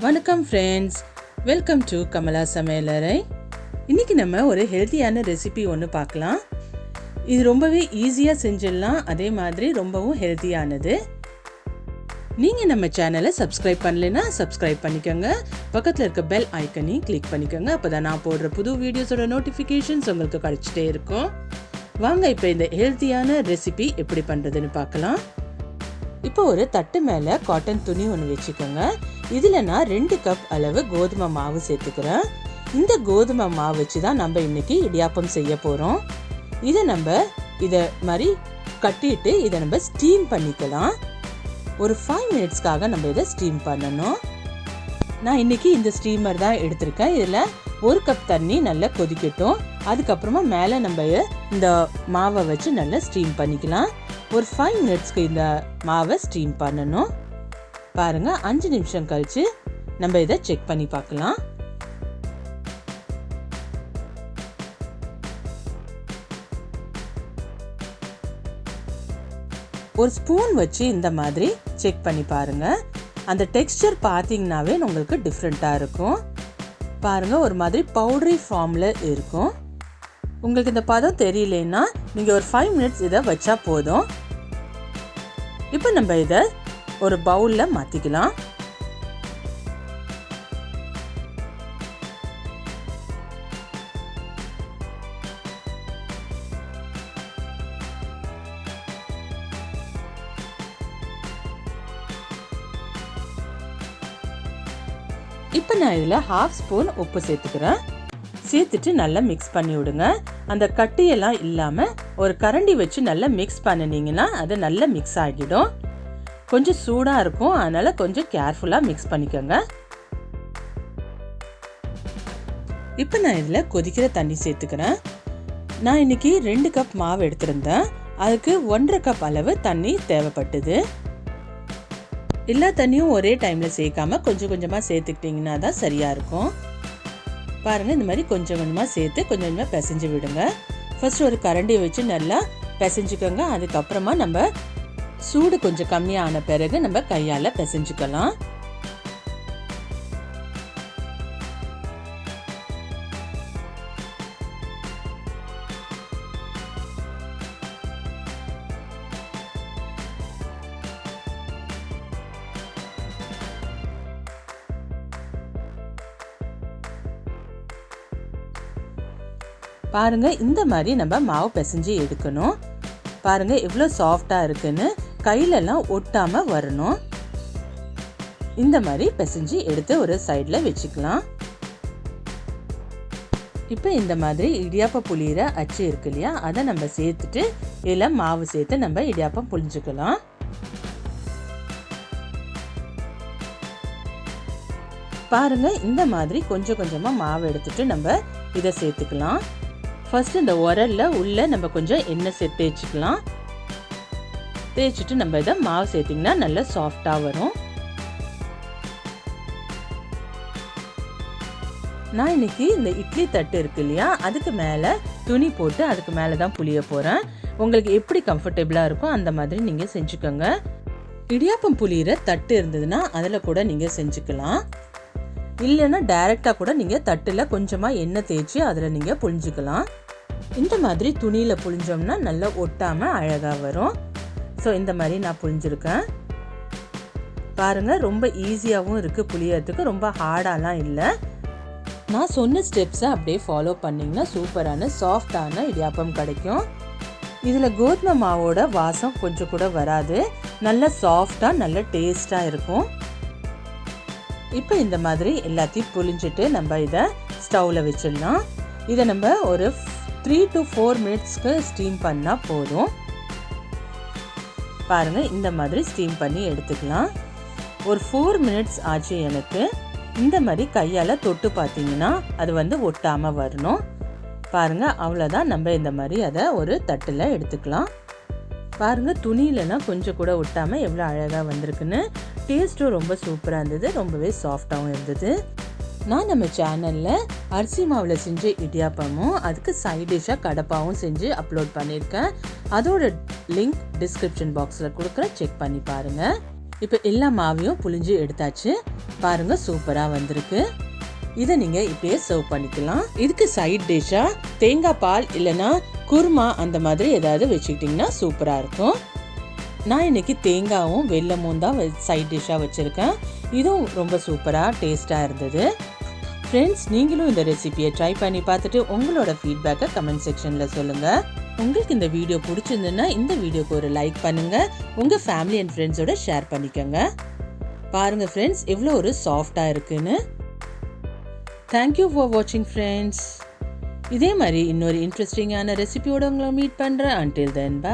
Vanakkam Friends, welcome to Kamalas Samayalarai. இன்னைக்கு நம்ம ஒரு ஹெல்தியான ரெசிபி ஒன்று பார்க்கலாம். இது ரொம்பவே ஈஸியாக செஞ்சிடலாம், அதே மாதிரி ரொம்பவும் ஹெல்தியானது. நீங்கள் நம்ம சேனலை சப்ஸ்கிரைப் பண்ணலைன்னா சப்ஸ்கிரைப் பண்ணிக்கோங்க. பக்கத்தில் இருக்க பெல் ஐக்கனையும் கிளிக் பண்ணிக்கோங்க. அப்போ தான் நான் போடுற புது வீடியோஸோட நோட்டிஃபிகேஷன்ஸ் உங்களுக்கு கிடைச்சிட்டே இருக்கும். வாங்க இப்போ இந்த ஹெல்தியான ரெசிபி எப்படி பண்ணுறதுன்னு பார்க்கலாம். இப்போ ஒரு தட்டு மேலே காட்டன் துணி ஒன்று வச்சுக்கோங்க. இதில் நான் 2 கப் அளவு கோதுமை மாவு சேர்த்துக்கிறேன். இந்த கோதுமை மாவு வச்சு தான் நம்ம இன்னைக்கு இடியாப்பம் செய்ய போகிறோம். இதை மாதிரி கட்டிட்டு இதை நம்ம ஸ்டீம் பண்ணிக்கலாம். ஒரு 5 மினிட்ஸ்க்காக நம்ம இதை ஸ்டீம் பண்ணணும். நான் இன்னைக்கு இந்த ஸ்டீமர் தான் எடுத்திருக்கேன். இதில் 1 கப் தண்ணி நல்லா கொதிக்கட்டும். அதுக்கப்புறமா மேலே நம்ம இந்த மாவை வச்சு நல்லா ஸ்டீம் பண்ணிக்கலாம். ஒரு 5 மினிட்ஸ்க்கு இந்த மாவை ஸ்டீம் பண்ணணும். பாருங்க, 5 நிமிஷம் கழிச்சு நம்ம இதை செக் பண்ணி பார்க்கலாம். ஒரு ஸ்பூன் வச்சு இந்த மாதிரி செக் பண்ணி பாருங்க. அந்த டெக்ஸ்சர் பார்த்தீங்கன்னாவே உங்களுக்கு டிஃப்ரெண்ட்டாக இருக்கும். பாருங்க, ஒரு மாதிரி பவுடரி ஃபார்மில் இருக்கும். உங்களுக்கு இந்த பதம் தெரியலன்னா நீங்கள் ஒரு 5 மினிட்ஸ் இதை வச்சா போதும். இப்போ நம்ம இதை ஒரு பவுலில் மாற்றிக்கலாம். இப்போ நான் இதில் 1/2 ஸ்பூன் உப்பு சேர்த்துக்கிறேன். சேர்த்துட்டு நல்லா மிக்ஸ் பண்ணி விடுங்க. அந்த கட்டியெல்லாம் இல்லாமல் ஒரு கரண்டி வச்சு நல்லா மிக்ஸ் பண்ணினீங்கன்னா அது நல்லா மிக்ஸ் ஆகிடும். கொஞ்சம் சூடாக இருக்கும், அதனால் கொஞ்சம் கேர்ஃபுல்லாக மிக்ஸ் பண்ணிக்கோங்க. இப்போ நான் இதில் கொதிக்கிற தண்ணி சேர்த்துக்கிறேன். நான் இன்னைக்கு 2 கப் மாவு எடுத்திருந்தேன். அதுக்கு 1.5 கப் அளவு தண்ணி தேவைப்பட்டது. எல்லா தண்ணியும் ஒரே டைமில் சேர்க்காம கொஞ்சம் கொஞ்சமாக சேர்த்துக்கிட்டிங்கன்னா தான் சரியாக இருக்கும். பாருங்கள், இந்த மாதிரி கொஞ்சம் கொஞ்சமாக சேர்த்து கொஞ்சம் கொஞ்சமாக பிசைஞ்சு விடுங்க. ஃபர்ஸ்ட் ஒரு கரண்டியை வச்சு நல்லா பிசைஞ்சுக்கோங்க. அதுக்கப்புறமா நம்ம சூடு கொஞ்சம் கம்மியான பிறகு நம்ம கையால் பிசைஞ்சுக்கலாம். பாருங்க, இந்த மாதிரி நம்ம மாவு பிசைஞ்சு எடுக்கணும். பாருங்க எவ்வளோ சாஃப்டாக இருக்குன்னு, கையிலலாம் ஒட்டாமல் வரணும். இந்த மாதிரி பிசைஞ்சு எடுத்து ஒரு சைடில் வச்சுக்கலாம். இப்போ இந்த மாதிரி இடியாப்பம் புளியிற அச்சு இருக்கு இல்லையா, அதை நம்ம சேர்த்துட்டு இதில் மாவு சேர்த்து நம்ம இடியாப்பம் புளிஞ்சுக்கலாம். பாருங்க, இந்த மாதிரி கொஞ்சம் கொஞ்சமாக மாவு எடுத்துட்டு நம்ம இதை சேர்த்துக்கலாம். ஃபர்ஸ்ட் இந்த உரல்ல உள்ள நம்ம கொஞ்சம் எண்ணெய் சேர்த்து தேய்ச்சிக்கலாம். தேய்ச்சிட்டு நம்ம இதை மாவு சேர்த்திங்கன்னா நல்லா சாஃப்டாக வரும். நான் இன்னைக்கு இந்த இட்லி தட்டு இருக்கு இல்லையா, அதுக்கு மேலே துணி போட்டு அதுக்கு மேலே தான் புளிய போகிறேன். உங்களுக்கு எப்படி கம்ஃபர்டபுளாக இருக்கோ அந்த மாதிரி நீங்கள் செஞ்சுக்கோங்க. இடியாப்பம் புளியிற தட்டு இருந்ததுன்னா அதில் கூட நீங்கள் செஞ்சுக்கலாம். இல்லைன்னா டைரெக்டாக கூட நீங்கள் தட்டில் கொஞ்சமாக எண்ணெய் தேய்ச்சி அதில் நீங்கள் புளிஞ்சிக்கலாம். இந்த மாதிரி துணியில் புளிஞ்சோம்னா நல்லா ஒட்டாமல் அழகாக வரும். ஸோ இந்த மாதிரி நான் புளிஞ்சிருக்கேன். பாருங்கள், ரொம்ப ஈஸியாகவும் இருக்குது புளியறதுக்கு, ரொம்ப ஹார்டாலாம் இல்லை. நான் சொன்ன ஸ்டெப்ஸை அப்படியே ஃபாலோ பண்ணிங்கன்னா சூப்பரான சாஃப்டான இடியாப்பம் கிடைக்கும். இதில் கோதுமை மாவோட வாசம் கொஞ்சம் கூட வராது. நல்லா சாஃப்டாக நல்ல டேஸ்ட்டாக இருக்கும். இப்போ இந்த மாதிரி எல்லாத்தையும் புளிஞ்சிட்டு நம்ம இதை ஸ்டவ்வில் வச்சிடலாம். இதை நம்ம ஒரு 3 to 4 மினிட்ஸ்க்கு ஸ்டீம் பண்ணால் போதும். பாருங்கள், இந்த மாதிரி ஸ்டீம் பண்ணி எடுத்துக்கலாம். ஒரு 4 மினிட்ஸ் ஆச்சு எனக்கு. இந்த மாதிரி கையால் தொட்டு பார்த்தீங்கன்னா அது ஒட்டாமல் வரணும். பாருங்கள், அவ்வளோதான். நம்ம இந்த மாதிரி அதை ஒரு தட்டில் எடுத்துக்கலாம். பாருங்கள், துணியிலனா கொஞ்சம் கூட ஒட்டாமல் எவ்வளோ அழகாக வந்திருக்குன்னு. டேஸ்ட்டும் ரொம்ப சூப்பராக இருந்தது, ரொம்பவே சாஃப்டாகவும் இருந்தது. நான் நம்ம சேனலில் அரிசி மாவில் செஞ்ச இடியாப்பமும் அதுக்கு சைட் டிஷ்ஷாக கடப்பாவும் செஞ்சு அப்லோட் பண்ணியிருக்கேன். அதோட லிங்க் டிஸ்கிரிப்ஷன் பாக்ஸில் கொடுக்குறேன், செக் பண்ணி பாருங்கள். இப்போ எல்லா மாவையும் புழிஞ்சு எடுத்தாச்சு. பாருங்க சூப்பராக வந்திருக்கு. இதை நீங்கள் இப்படியே சர்வ் பண்ணிக்கலாம். இதுக்கு சைட் டிஷ்ஷாக தேங்காய் பால் இல்லைன்னா குருமா அந்த மாதிரி ஏதாவது வச்சுக்கிட்டிங்கன்னா சூப்பராக இருக்கும். நான் இன்னைக்கு தேங்காயும் வெல்லமும் தான் சைட் டிஷ்ஷாக வச்சுருக்கேன். இதுவும் ரொம்ப சூப்பராக டேஸ்ட்டாக இருந்தது. ஃப்ரெண்ட்ஸ், நீங்களும் இந்த ரெசிபியை ட்ரை பண்ணி பார்த்துட்டு உங்களோட ஃபீட்பேக்கை கமெண்ட் செக்ஷனில் சொல்லுங்கள். உங்களுக்கு இந்த வீடியோ பிடிச்சிருந்துன்னா இந்த வீடியோக்கு ஒரு லைக் பண்ணுங்கள். உங்கள் ஃபேமிலி அண்ட் ஃப்ரெண்ட்ஸோட ஷேர் பண்ணிக்கோங்க. பாருங்கள் ஃப்ரெண்ட்ஸ், எவ்வளோ ஒரு சாஃப்டாக இருக்குன்னு. தேங்க்யூ ஃபார் வாட்சிங் ஃப்ரெண்ட்ஸ். இதே மாதிரி இன்னொரு இன்ட்ரெஸ்டிங்கான ரெசிபியோட உங்களை மீட் பண்ணுறேன். Until then by.